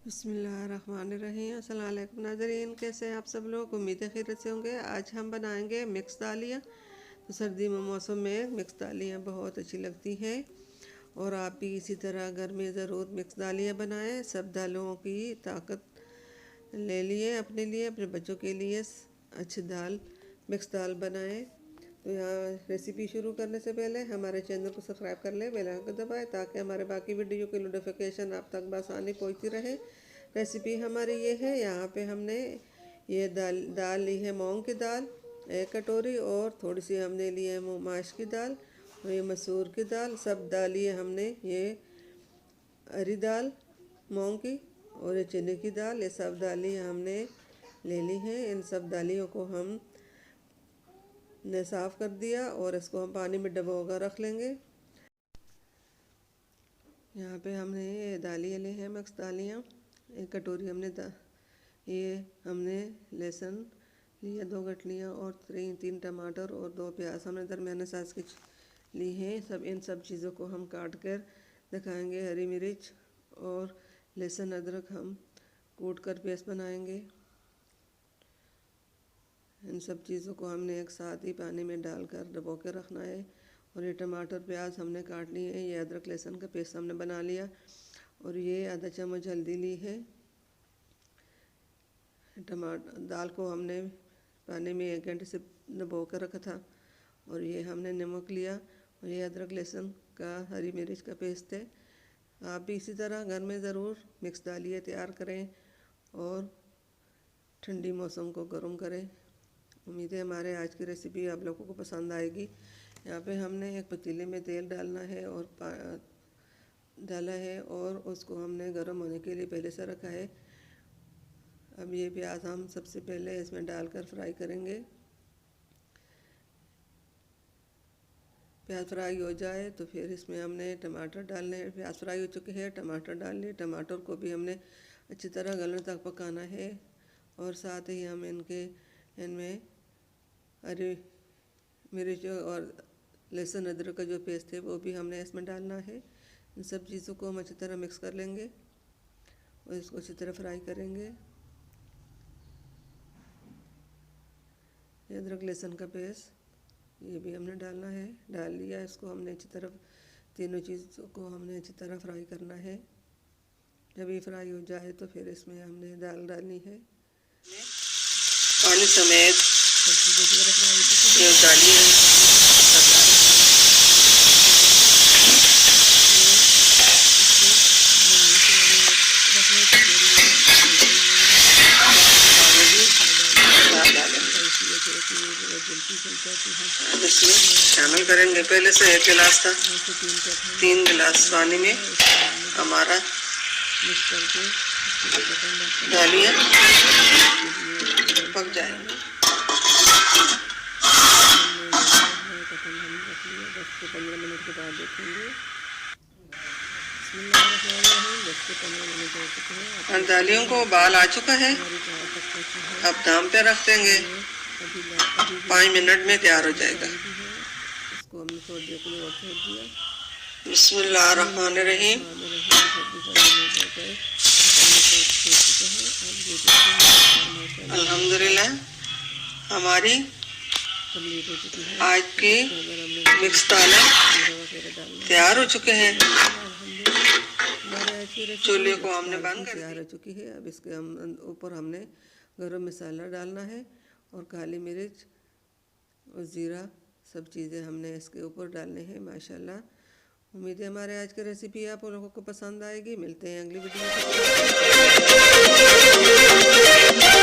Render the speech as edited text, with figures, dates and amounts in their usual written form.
बिस्मिल्लाहिर्रहमानिर्रहीम। अस्सलाम वालेकुम नाज़रीन, कैसे हैं आप सब लोग। उम्मीद है खैरियत से होंगे। आज हम बनाएंगे मिक्स दालियाँ। तो सर्दी में मौसम में मिक्स दालियाँ बहुत अच्छी लगती हैं और आप भी इसी तरह घर में ज़रूर मिक्स दालियाँ बनाएं। सब दालों की ताकत ले लिए अपने लिए, अपने बच्चों के लिए अच्छी दाल मिक्स दाल बनाएं। तो यहाँ रेसिपी शुरू करने से पहले हमारे चैनल को सब्सक्राइब कर लें, बेल आइकन को दबाएं ताकि हमारे बाकी वीडियो की नोटिफिकेशन आप तक बआसानी पहुँचती रहे। रेसिपी हमारी ये है। यहाँ पे हमने ये दाल ली है, मूंग की दाल 1 कटोरी, और थोड़ी सी हमने ली है माश की दाल, और ये मसूर की दाल। सब दाल लिए हमने, ये अरी दाल मूंग की, और ये चने की दाल। ये सब दालें हमने ले ली हैं। इन सब दालियों को हम ने साफ़ कर दिया और इसको हम पानी में डबो कर रख लेंगे। यहाँ पे हमने ये दालियाँ ली हैं, मिक्स दालियाँ 1 कटोरी हमने ये हमने लहसुन लिया 2 गठलियाँ, और 3 टमाटर और 2 प्याज हमने दरमियाने साइज़ की ली हैं। इन सब चीज़ों को हम काट कर दिखाएंगे। हरी मिर्च और लहसुन अदरक हम कूट कर पेस्ट बनाएंगे। इन सब चीज़ों को हमने एक साथ ही पानी में डालकर डबो के रखना है। और ये टमाटर प्याज हमने काट लिए हैं। ये अदरक लहसुन का पेस्ट हमने बना लिया, और ये आधा चम्मच हल्दी ली है। दाल को हमने पानी में 1 घंटे से डबो कर रखा था, और ये हमने नमक लिया, और ये अदरक लहसुन का हरी मिर्च का पेस्ट है। आप भी इसी तरह घर में ज़रूर मिक्स दालियाँ तैयार करें और ठंडी मौसम को गर्म करें। उम्मीद है हमारे आज की रेसिपी आप लोगों को पसंद आएगी। यहाँ पे हमने एक पतीले में तेल डालना है और डाला है, और उसको हमने गर्म होने के लिए पहले से रखा है। अब ये प्याज हम सबसे पहले इसमें डालकर फ्राई करेंगे। प्याज फ्राई हो जाए तो फिर इसमें हमने टमाटर डालने हैं। प्याज फ्राई हो चुके हैं, टमाटर डाल लिए। टमाटर को भी हमने अच्छी तरह गलने तक पकाना है, और साथ ही हम इनमें हरी मिर्च और लहसुन अदरक का जो पेस्ट है वो भी हमने इसमें डालना है। इन सब चीज़ों को हम अच्छी तरह मिक्स कर लेंगे और इसको अच्छी तरह फ्राई करेंगे। ये अदरक लहसुन का पेस्ट ये भी हमने डालना है, डाल लिया। इसको हमने अच्छी तरह तीनों चीज़ों को हमने अच्छी तरह फ्राई करना है। जब ये फ्राई हो जाए तो फिर इसमें हमने दाल डालनी है पानी समेत। सब चीज़ें की तरह फ्राई ये डालिए। इसमें शामिल करेंगे। पहले से 1 गिलास था, 3 गिलास पानी में हमारा मिक्स करके डालिए, पक जाएंगे। 10 से 15 मिनट के बाद देखेंगे। 10 से 15 मिनट हो चुके हैं। दालियों को उबाल आ चुका है। अब दाम पे रख देंगे, 5 मिनट में तैयार हो जाएगा। इसको हमने थोड़ी देर के लिए और छोड़ दिया। बिस्मिल्लाहिर्रहमानिर्रहीम। अल्हम्दुलिल्लाह हमारी आज की मिक्स दालें तैयार हो चुके हैं। चूल्हे को हमने बंद कर तैयार हो चुकी है। अब इसके हम ऊपर हमने गरम मसाला डालना है, और काली मिर्च और ज़ीरा सब चीज़ें हमने इसके ऊपर डालने हैं। माशाल्लाह, उम्मीद है हमारे आज की रेसिपी आप लोगों को पसंद आएगी। मिलते हैं अगली वीडियो में।